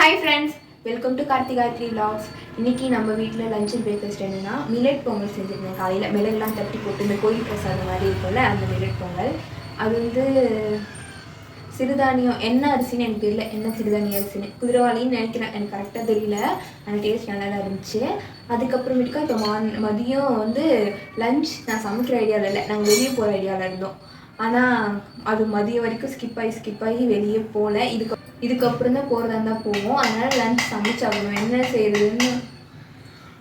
Hi friends, welcome to கார்த்திகாத்ரி vlogs. இன்றைக்கி நம்ம வீட்டில் லஞ்ச் அண்ட் பிரேக்ஃபாஸ்ட் என்னென்னா மில்லட் பொங்கல் செஞ்சுருந்தேன். காலையில் மிளகுலாம் தட்டி போட்டு இந்த கோயில் பிரசாதம் மாதிரி இருக்கும்ல, அந்த மில்லட் பொங்கல். அது வந்து சிறுதானியம் என்ன அரிசின்னு எனக்கு தெரியல, என்ன சிறுதானிய அரிசின்னு குதிரவாளின்னு நினைக்கிறேன், எனக்கு கரெக்டாக தெரியல. அந்த டேஸ்ட் நல்லா தான் இருந்துச்சு. அதுக்கப்புறமேட்டுக்கா இப்போ மதியம் வந்து லஞ்ச் நான் சமைக்கிற ஐடியாவில் இல்லை, நாங்கள் வெளியே போகிற ஐடியாவில் இருந்தோம். ஆனால் அது மதியம் வரைக்கும் ஸ்கிப் ஆகி வெளியே போகல. இதுக்கப்புறம் தான் போகிறதா இருந்தால் போவோம். அதனால் லஞ்ச் சமைச்சாகணும்.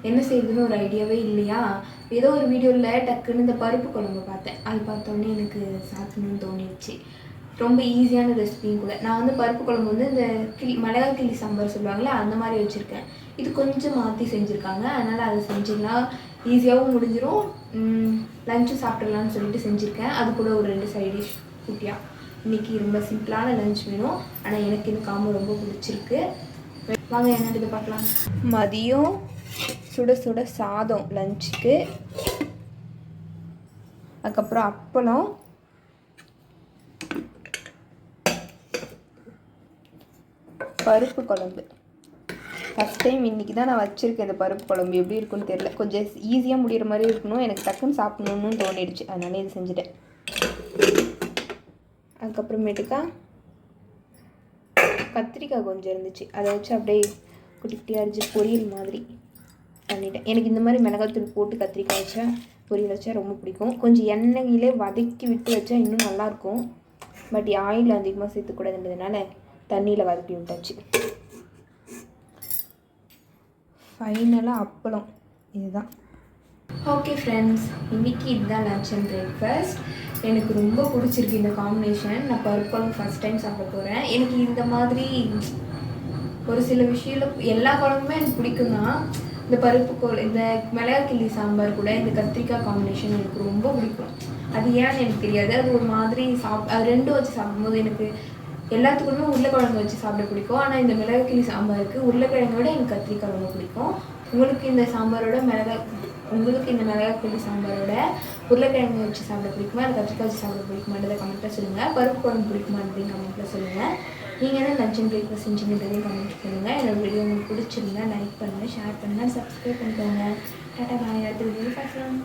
என்ன செய்யுதுன்னு ஒரு ஐடியாவே இல்லையா. ஏதோ ஒரு வீடியோவில் டக்குன்னு இந்த பருப்பு குழம்பு பார்த்தேன். அது பார்த்தோன்னே எனக்கு சாப்பிடணும்னு தோணிடுச்சு. ரொம்ப ஈஸியான ரெசிபியும் கூட. நான் வந்து பருப்பு குழம்பு வந்து இந்த மிளகா கிள்ளி சாம்பார் சொல்லுவாங்களே, அந்த மாதிரி வச்சுருக்கேன். இது கொஞ்சம் மாற்றி செஞ்சுருக்காங்க. அதனால் அதை செஞ்சிடலாம், ஈஸியாகவும் முடிஞ்சிடும், லஞ்சும் சாப்பிட்றலான்னு சொல்லிட்டு செஞ்சுருக்கேன். அது கூட ஒரு 2 சைட் டிஷ் குட்டியாக. இன்றைக்கி ரொம்ப சிம்பிளான லஞ்ச் வேணும். ஆனால் எனக்கு இந்த காம்போ ரொம்ப பிடிச்சிருக்கு. வாங்க என்னது பார்க்கலாம். மதியம் சுட சுட சாதம் லஞ்சுக்கு, அதுக்கப்புறம் அப்பளம், பருப்பு குழம்பு. ஃபஸ்ட் டைம் இன்றைக்கி தான் நான் வச்சுருக்கேன். இந்த பருப்பு குழம்பு எப்படி இருக்குன்னு தெரியல. கொஞ்சம் ஈஸியாக முடிகிற மாதிரி இருக்கணும். எனக்கு டக்குன்னு சாப்பிடணுன்னு தோணிடுச்சு, அதனால இது செஞ்சுட்டேன். அதுக்கப்புறமேட்டுக்கா கத்திரிக்காய் கொஞ்சம் இருந்துச்சு, அதை வச்சு அப்படியே குட்டி குட்டியாக அரிஞ்சு பொரியல் மாதிரி பண்ணிட்டேன். எனக்கு இந்த மாதிரி மிளகாத்தூள் போட்டு கத்திரிக்காய் வச்சா பொரியல் வச்சா ரொம்ப பிடிக்கும். கொஞ்சம் எண்ணெயிலே வதக்கி விட்டு வச்சா இன்னும் நல்லாயிருக்கும். பட் ஆயில் அதிகமாக சேர்த்துக்கூடாதுன்றதுனால தண்ணியில் வதக்கி விட்டாச்சு. ஃபைனலாக அப்பளம். இதுதான். ஓகே ஃப்ரெண்ட்ஸ், இன்றைக்கி இதுதான் லன்ச் அண்ட் பிரேக்ஃபாஸ்ட். எனக்கு ரொம்ப பிடிச்சிருக்கு இந்த காம்பினேஷன். நான் பருப்பு குழம்பு ஃபஸ்ட் டைம் சாப்பிட போகிறேன். எனக்கு இந்த மாதிரி ஒரு சில விஷயம், எல்லா குழம்புமே எனக்கு பிடிக்கும் தான். இந்த இந்த மிளகா கிள்ளி சாம்பார் கூட இந்த கத்திரிக்காய் காம்பினேஷன் எனக்கு ரொம்ப பிடிக்கும். அது ஏன்னு எனக்கு தெரியாது. அது ஒரு மாதிரி அது ரெண்டும் வச்சு சாப்பிடும்போது எனக்கு எல்லாத்துக்குமே உருளைக்கிழங்கு வச்சு சாப்பிட பிடிக்கும். ஆனால் இந்த மிளகா கிள்ளி சாம்பாருக்கு உருளைக்கிழங்கை விட எனக்கு கத்திரிக்காய் ரொம்ப பிடிக்கும். உங்களுக்கு இந்த மிளகா கிள்ளி சாம்பாரோட உருளைக்கிழங்கு வச்சு சாப்பிட பிடிக்குமா, இல்லை கத்திரிக்காய் வச்சு சாப்பிட பிடிக்குமான்றதை கமெண்ட்டில் சொல்லுங்கள். பருப்பு குழம்பு பிடிக்குமான்றதையும் கமெண்ட்டில் சொல்லுங்கள். நீங்கள் என்ன லஞ்ச் அண்ட் பிரேக்ஃபாஸ்ட் செஞ்சுன்றதையும் கமெண்ட் பண்ணுங்கள். என்னோட வீடியோ உங்களுக்கு பிடிச்சிருந்தா லைக் பண்ணுங்கள், ஷேர் பண்ணுங்கள், சப்ஸ்கிரைப் பண்ணிக்கோங்க. டாடா பாய். அடுத்த வீடியோ பார்க்கலாம்.